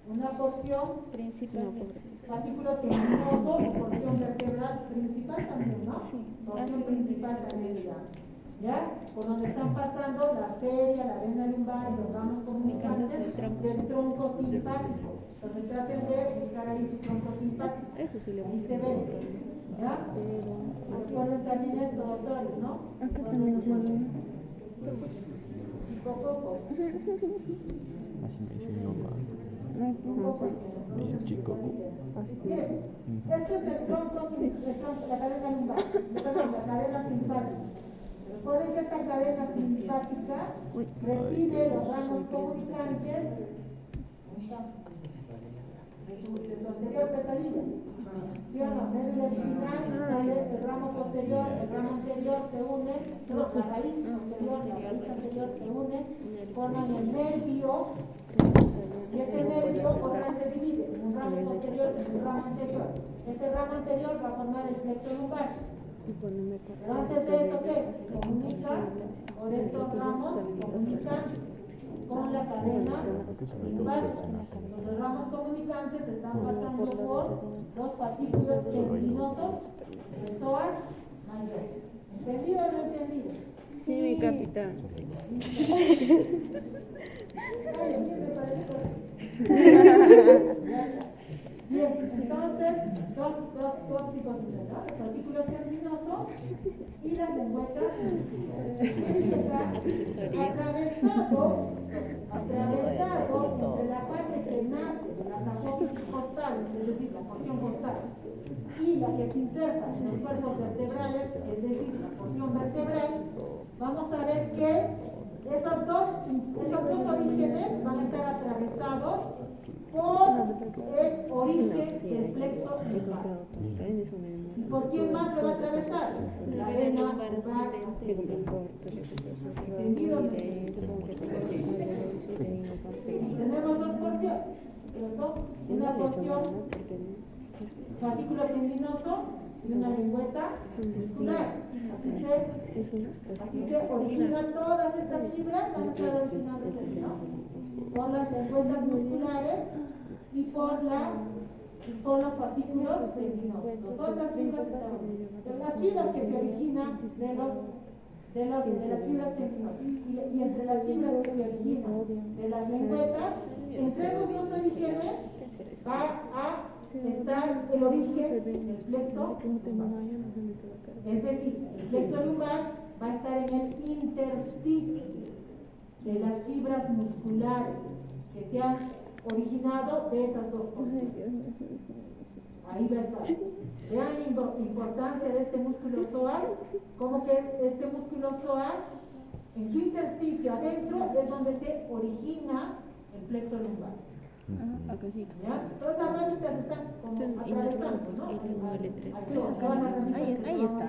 Una porción fascículo tendinoso o porción vertebral principal también, ¿no? Porción principal también, ¿ya? Por donde están pasando la arteria, la vena lumbar y los ramos comunicantes del tronco simpático. Entonces traten de buscar ahí su tronco simpático. Ahí se ve, ¿ya? Recuerden también esto, doctores, ¿no? Acá también se ve. Chico Así me dice mi mamá. Coco. Mi chico. Miren, este es el tronco, la cadena lumbar, perdón, la cadena simpática. Recuerden que esta cadena simpática recibe los ramos comunicantes de su anterior pesadilla. ¿Sí o no? Médula espinal, sale el ramo posterior, el ramo anterior se unen, la raíz posterior, la raíz anterior se unen, forman el nervio. Y ese nervio otra vez se divide en un ramo posterior y en un ramo anterior. Este ramo anterior va a formar el plexo lumbar. Pero antes de eso, ¿qué? Se comunica por estos ramos, comunican con la cadena simpática. Los ramos comunicantes están pasando por los fascículos tendinosos del psoas mayor. ¿Entendido o no entendido? Sí, mi capitán. Bien, entonces, dos tipos de ¿no? Los fascículos tendinosos y las lengüetas atravesado entre la parte que nace de las apófisis costales, es decir, la porción costal, y la que se inserta en los cuerpos vertebrales, es decir, la porción vertebral, vamos a ver que esos dos orígenes van a estar atravesados por el origen del plexo lumbar. ¿Y por quién más lo va a atravesar? La vena lumbar ascendente. ¿Entendido? Tenemos dos porciones, ¿cierto? Una porción fascículo tendinoso y una lengüeta muscular. Así se originan todas estas fibras, van a estar originadas aquí, ¿no? Por las lengüetas musculares y por los fascículos tendinosos. Todas las fibras están las fibras que se originan de las fibras tendinosas y entre las fibras que se originan de las lengüetas, entre esos dos orígenes va a estar el origen del plexo lumbar. Es decir, el plexo lumbar va a estar en el intersticio de las fibras musculares que se han originado de esas dos porciones. Ahí va a estar. Vean la importancia de este músculo psoas, como que este músculo psoas, en su intersticio adentro, es donde se origina el plexo lumbar. Acá sí. ¿Ya? Todas las ramitas están como atravesando, ¿no? Ahí está. Ahí está.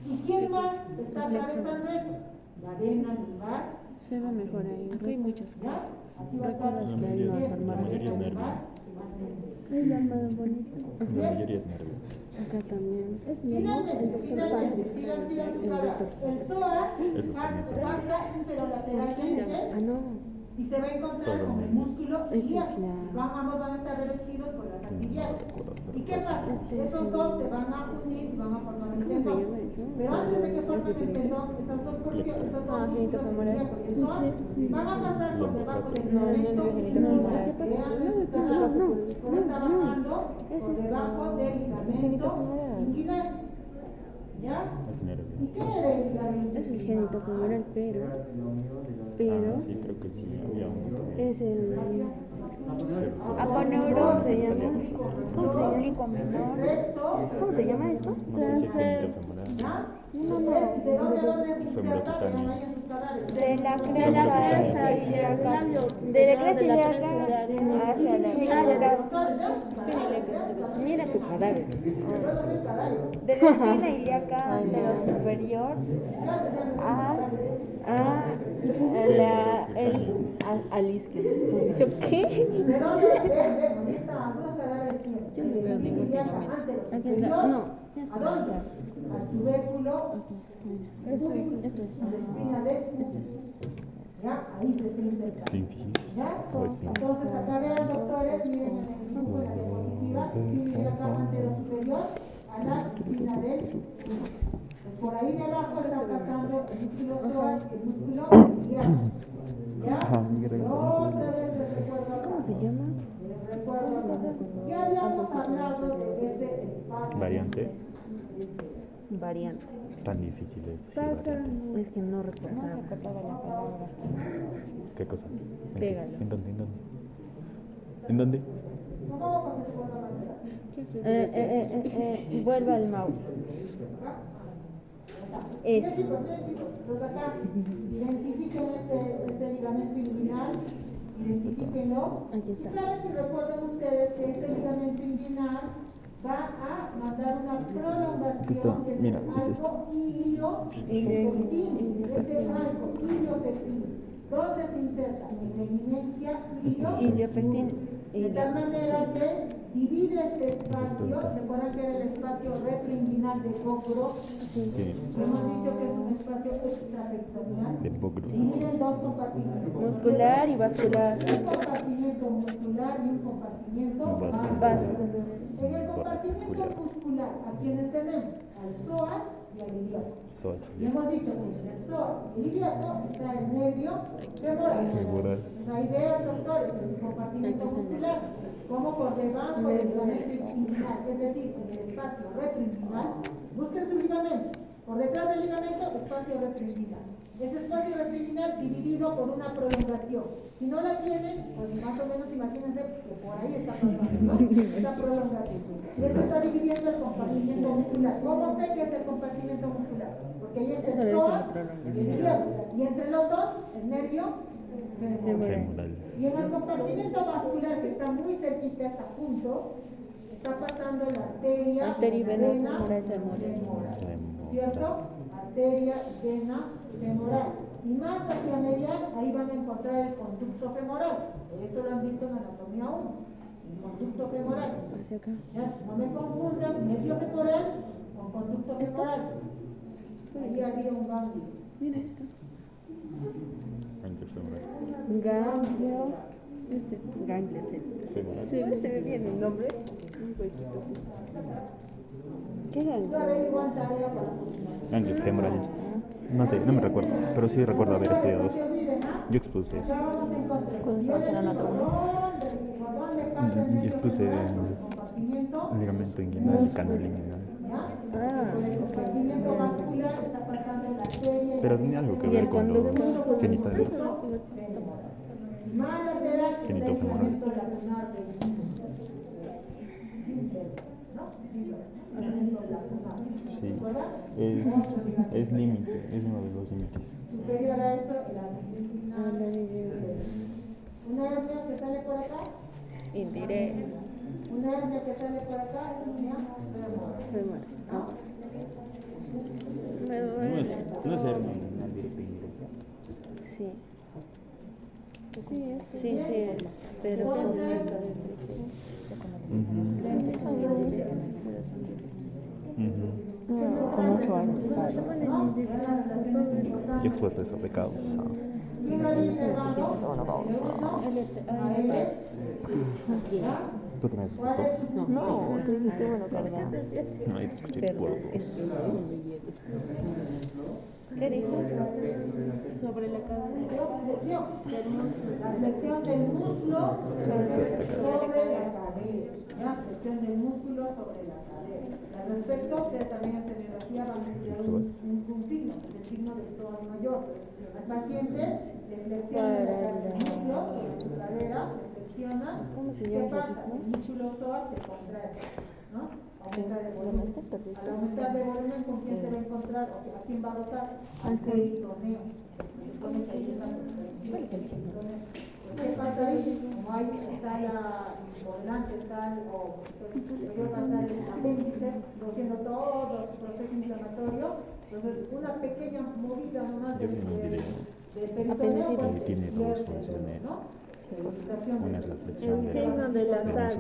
¿Y quién más está atravesando eso? La vena lumbar. Se ve mejor ahí. Acá hay muchas ¿Ya? cosas. Así va a estar ¿Recuerdas que ahí nos armaron mayoría es todo? nervio. Ay, la más bonita. La mayoría es nervio. Acá también. Es mi Finalmente, sigan su cara. El psoas Eso también son. pasa interolateralmente Ah, no. y se va a encontrar Todo con el menos. músculo Esta es ilíaco. la- Ambos van a estar revestidos por la fascia ilíaca. recuerdo, ¿Y qué pero pasa? este es Esos el- dos se van a unir y van a formar un ¿Cómo se tendón. llama eso? Pero antes de que formen el diferente. tendón, esas dos porciones, esos dos Ah, genito músculos femoral. ilíacos y el psoas van a pasar por debajo del No, no, ligamento no, genito inguinal. femoral. Vean No, esta no, tabla. no, Cómo está no, no. bajando Es por esto. debajo del Genito ligamento femoral. inguinal. ¿Ya? Es nervio. ¿Y qué era el ligamento Es el genito femoral, pero Ah, sí, creo que sí, había uno. es el Aponeurón se llama. ¿Cómo se llama? Público menor. ¿Cómo se llama esto? No sé si es genito femoral. ¿Ya? No, no. ¿De dónde se Femoral inserta? cutáneo. Vean ahí en sus cadáveres. De la cresta ilíaca. De la cresta ilíaca hacia la ilíaca. Mira tu cadáver. De la espina ilíaca de lo superior a Al izquierdo. ¿Yo qué? ¿De dónde? Ven, ahí está, algunos cadáveres tienen. Yo no veo ningún ligamento. Aquí está. No. ¿A dónde? Al tubérculo, Esto es. a la espina del pubis. ¿Ya? Ahí se está insertando. Sí. ¿Ya? O espina. Entonces, acá vean, doctores, miren en el dibujo, en la diapositiva, espina ilíaca antero superior a la espina del pubis. Por ahí debajo está pasando el músculo psoas y el músculo ilíaco. ¿Ya? Otra vez les recuerdo. ¿Cómo se llama? Les recuerdo. Ya habíamos hablado de ese espacio. Variante. Variante. Tan difícil es decir variante. Es que no recordaba. ¿Qué cosa? ¿En qué? Pégalo. ¿En dónde? ¿En dónde? ¿En dónde? No vamos a hacer por la manera. Vuelva al mouse. Bien, chicos, pues acá identifiquen ese ligamento inguinal, identifíquenlo. Aquí está. Y saben y recuerden ustedes que este ligamento inguinal va a mandar una Aquí está, prolongación que es mira, el es esto. arco iliopectín. Ese arco iliopectín, ¿dónde se inserta? En la eminencia Iliopectín. de tal manera que divide este espacio, recuerdan que era el espacio retroinguinal de Bocro, Sí. hemos dicho que es un espacio extrapectoral, De Bocro. divide en dos compartimentos, Muscular y vascular. un compartimento muscular y un compartimiento Vascular. Vascular. En el compartimento muscular, ¿a quienes tenemos? Al psoas y al ilíaco. Sos. Y hemos dicho que en el psoas y el ilíaco está el nervio femoral. Femoral. Pues ahí vean, doctores, en el compartimento muscular, como por debajo del ligamento inguinal, es decir, en el espacio retroinguinal, busquen su ligamento. Por detrás del ligamento, espacio retroinguinal. Ese espacio retroinguinal dividido por una prolongación. Si no la tienen, pues más o menos imagínense que por ahí está pasando, ¿no? Esa prolongación. Y eso está dividiendo el compartimento muscular. ¿Cómo sé que es el compartimento muscular? Porque ahí está el psoas y el ilíaco. Y entre los dos, el nervio femoral. Femoral. Y en el compartimento vascular, que está muy cerquita, está junto, está pasando la arteria, Arteria y la vena vena femoral femoral. ¿cierto? Arteria, vena, femoral. Y más hacia medial, ahí van a encontrar el conducto femoral. Eso lo han visto en anatomía 1. El conducto femoral. Hacia acá. ¿Ya? No me confundan nervio femoral con conducto femoral. Ahí había un ganglio. Mira esto. Ancho femoral. Ganglio. Ganglio, sí. Femoral. Se ve bien el nombre. Un poquito. ¿Qué Yo ganglio? haré igual tarea para Ancho femoral. No sé, no me recuerdo, pero sí recuerdo haber estudiado eso. Yo expuse eso. Cuando estabas en anatomía. Yo expuse el ligamento inguinal y canal inguinal. Pero tenía algo que Y ver el con los conducto. genitales. Genito femoral. Sí, es límite, es uno de los límites. Superior a eso, una hernia que sale por acá, Indirecto. una hernia que sale por acá, línea femoral. Me No duele. es hernia, no directa indirecta. Sí. Sí, es. Pero con 8 años. Yo expuse eso de causa. ¿Quién va bien inervado? L1 a L. ¿Ya? ¿Tú también has ¿Cuál es visto? su No, tú dijiste bueno, carga. No, ahí te escuché por dos. ¿Qué dijo? Sobre la cadera. La flexión del músculo sobre la cadera. ¿Ya? Flexión del músculo sobre la cadera. Al respecto, ustedes también en semiología van a estudiar un signo, que es el signo del psoas mayor. Al paciente le flexiona el músculo sobre su cadera, le flexiona. ¿Cómo se ¿Qué llama ese pasa? signo? El músculo psoas se contrae, ¿no? Aumenta de volumen. Al aumentar de volumen, ¿con quién se va a encontrar? ¿A quién va a dotar? Al peritoneo. ¿Qué pasa ahí? Como ahí está por delante está superior va a estar el apéndice, produciendo todo su proceso inflamatorio. Entonces, una pequeña movida nomás Yo vi un video del peritoneo, que pues, tiene dos pierde, funciones. ¿no? Una es la flexión El signo de la sal. de cadera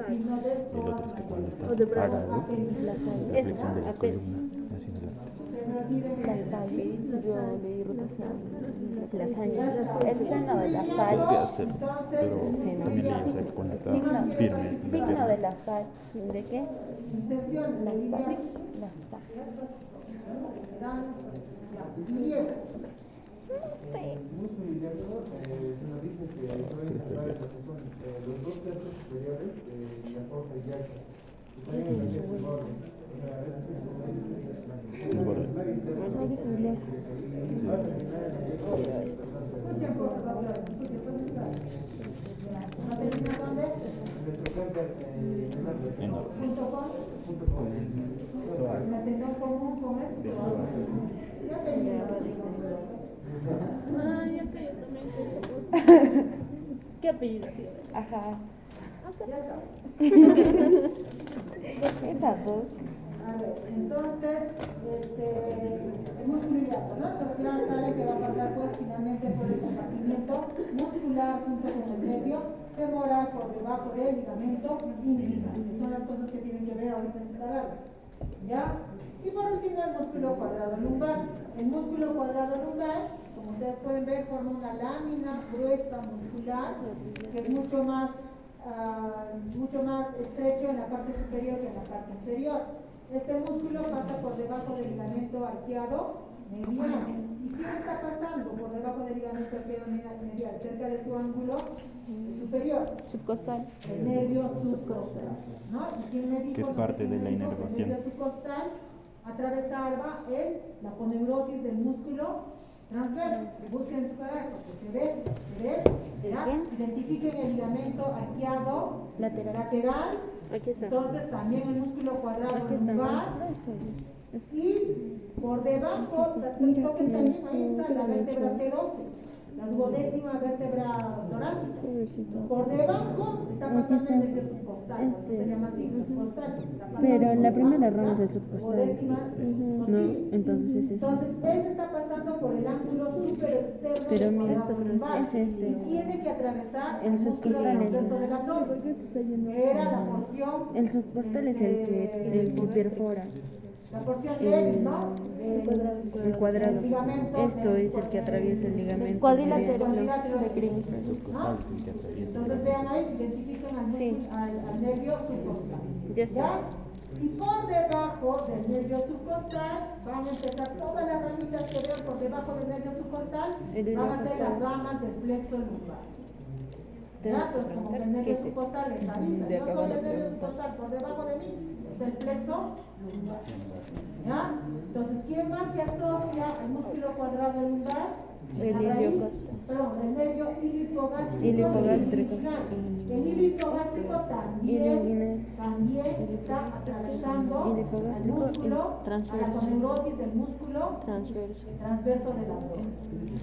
y el otro es que cuando estás parado, la flexión de la columna, haciendo La sal, yo leí rotación. La sal. El seno de la Tengo que sal. hacer, pero también leí, o sea, que cuando está firme en la Signo pierna. de la sal. ¿De qué? Inserción, La línea, sal. La sal. El músculo ilíaco se nos dice que pueden estar los dos tercios superiores de la fosa ilíaca. Y también lo que es el borde. O sea, a veces El borde. va a terminar en el Escuchen, por favor, escuchen, ¿dónde está? ¿Va a terminar dónde? Enorme. Junto con la tendón común con el psoas. Ya te digo. Ay, ya que yo también. ¿Qué apellido? Ajá. Ya está. Esa dos. A ver, entonces, el músculo ilíaco, ¿no? Entonces ya saben que va a pasar pues finalmente por el compartimiento muscular junto con el nervio femoral por debajo del ligamento ínguinal. Son las cosas que tienen que ver ahorita en esta tabla. ¿Ya? Y por último el músculo cuadrado lumbar. El músculo cuadrado lumbar, como ustedes pueden ver, forma una lámina gruesa muscular que es mucho más estrecho en la parte superior que en la parte inferior. Este músculo pasa por debajo del ligamento arqueado medial. ¿Y quién está pasando por debajo del ligamento arqueado medial? Cerca de su ángulo superior. Subcostal. El nervio subcostal. ¿No? ¿Y quién me dijo? Que es parte de la El inervación. nervio subcostal atravesaba la aponeurosis del músculo transverso. Busquen su carácter, se ve, ¿ya? Identifiquen el ligamento arqueado lateral. Aquí está. Entonces también el músculo cuadrado Aquí está. lumbar. Y por debajo, toquen también ahí está la vértebra T12, la duodécima vértebra torácica. Por debajo está pasando el nervio subcostal, se llama así, subcostal. Pero en la primera rama es el subcostal. Duodécima No, costilla. entonces es ese. Entonces, ese está pasando por el ángulo superexterno Pero del mira, cuadrado lumbar es este. y tiene que atravesar El músculo subcostal es transverso del ese. abdomen, que era la porción. El subcostal es el que perfora. La porción débil, ¿no? El cuadrado. El ligamento Esto es el que atraviesa el ligamento. Cuadrilátero cuadrilátero de Green. Subcostal es el que atraviesa. Entonces vean ahí, identifiquen al, Sí. al nervio subcostal. Ya está. Y por debajo del nervio subcostal van a empezar todas las ramitas que vean por debajo del nervio subcostal, El van a ser las iliocostalis. ramas del plexo lumbar. Tenemos que Entonces, como que el preguntar qué nervio es esto. subcostal les avisa, De yo acá soy van a el nervio preguntar. subcostal, por debajo de mí es el plexo lumbar. ¿Ya? Entonces, ¿quién más se asocia al músculo cuadrado lumbar? El La raíz, iliocosta. perdón, el nervio ilipogástrico. Ilipogástrico. El ilipogástrico Ilioinguinal. también está atravesando al Ilipogástrico músculo, y transverso. a la aponeurosis del músculo Transverso. transverso del abdomen.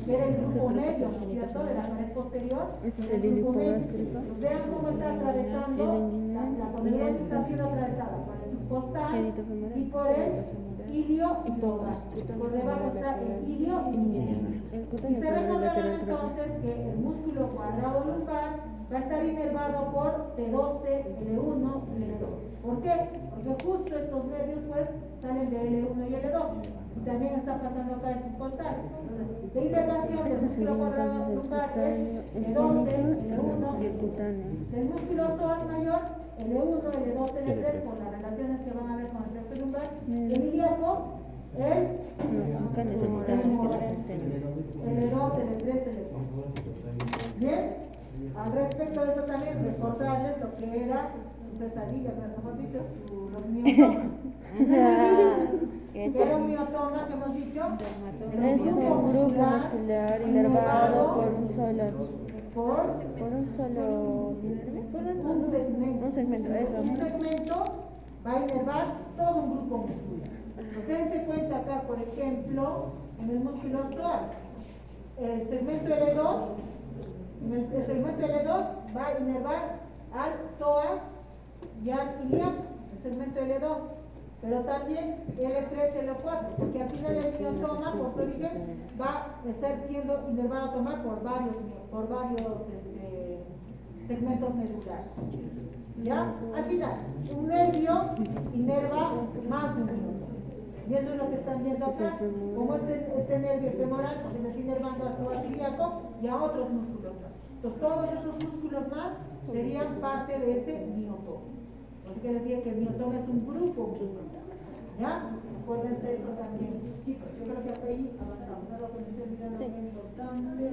Era el grupo medio, ¿no es cierto?, de la pared posterior. Este es El el grupo medio. ilipogástrico. Pues vean cómo está atravesando, El inguinal la y aponeurosis esto. está siendo atravesada por el subcostal Genito femoral, y por el genito femoral. ilio hipogástrico. Por debajo está el ilio inguinal. El Y cutáneo se femoral recordarán lateral entonces que el músculo cuadrado lumbar va a estar inervado por T12, L1 y L2. ¿Por qué? Porque justo estos nervios pues salen de L1 y L2. y también está pasando acá el subcostal. La inervación del músculo cuadrado lumbar es L12, L1, y el cutáneo. del músculo psoas mayor, L1, L2, L3, por las relaciones que van a ver con el tracto lumbar, el ilíaco, el No, acá necesitamos que nos enseñen. L2, L3, L4. Bien, al respecto de eso también recordarles lo que era su pesadilla, mejor dicho, los miotomas. ¿Qué era un miotoma que hemos dicho? Es un grupo muscular inervado por un solo un segmento, eso. Un segmento va a inervar todo un grupo muscular. Ustedes se cuenta acá, por ejemplo, en el músculo psoas, el segmento L2, el segmento L2 va a inervar al psoas y al ilíaco, el segmento L2, pero también L3 y L4, porque al final el miotoma, por su origen, va a estar siendo inervado a tomar por varios segmentos medulares. ¿Ya? Al final, un nervio inerva más de un miotoma. Y eso es lo que están viendo acá, como este nervio femoral, porque se está inervando al psoas ilíaco y a otros músculos más. Entonces, todos esos músculos más serían parte de ese miotoma. Así que les dije que el miotoma es un grupo muscular. ¿Ya? Acuérdense eso también. Chicos, yo creo que hasta ahí avanzamos. ¿No? Lo que me estoy olvidando Sí. muy importante.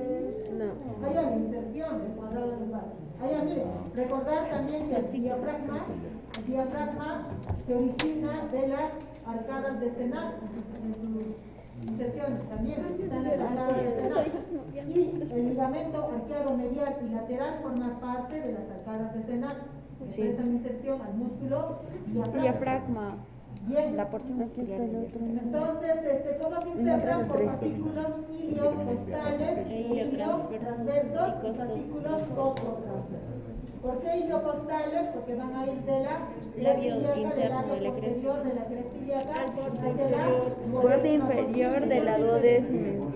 No. Hay la inserción del cuadrado lumbar. Allá, miren, recordar también que el diafragma se origina de las arcadas de Senat, en sus inserciones también, están las arcadas de Senat. Y el ligamento arqueado medial y lateral forma parte de las arcadas de Senat. Sí. Prestan inserción al músculo Diafragma. Bien. La porción muscular. Entonces, ¿cómo se insertan? Por fascículos iliocostales, iliotransversos y fascículos costotransversos. ¿Por qué iliocostales? Porque van a ir de la cresta ilíaca, del labio posterior de la cresta ilíaca hacia la Borde inferior de la duodécima.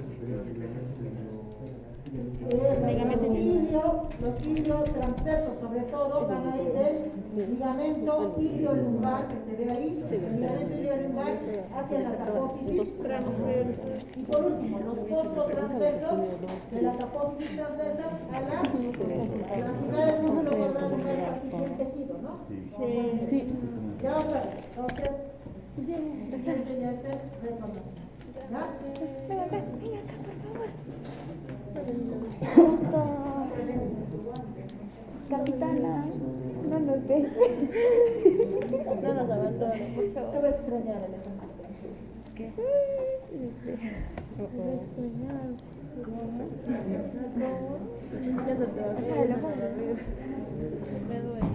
Los ilios transversos, sobre todo, van a ir del ligamento iliolumbar, que se ve ahí, el ligamento iliolumbar hacia las apófisis transversas. Y por último, los postotransversos, de las apófisis transversas a la actividad del músculo cuadrado lumbar el tejido, ¿no? Sí. Ya otra vez. Entonces, este ya es el reconocimiento. ¿Ya? Ven acá, por favor. Capitana, no nos dejes. No nos abandone, por Te favor. voy a extrañar, Alejandra. ¿Qué? Te voy a extrañar. Ya se te va a Déjalo, Me duele.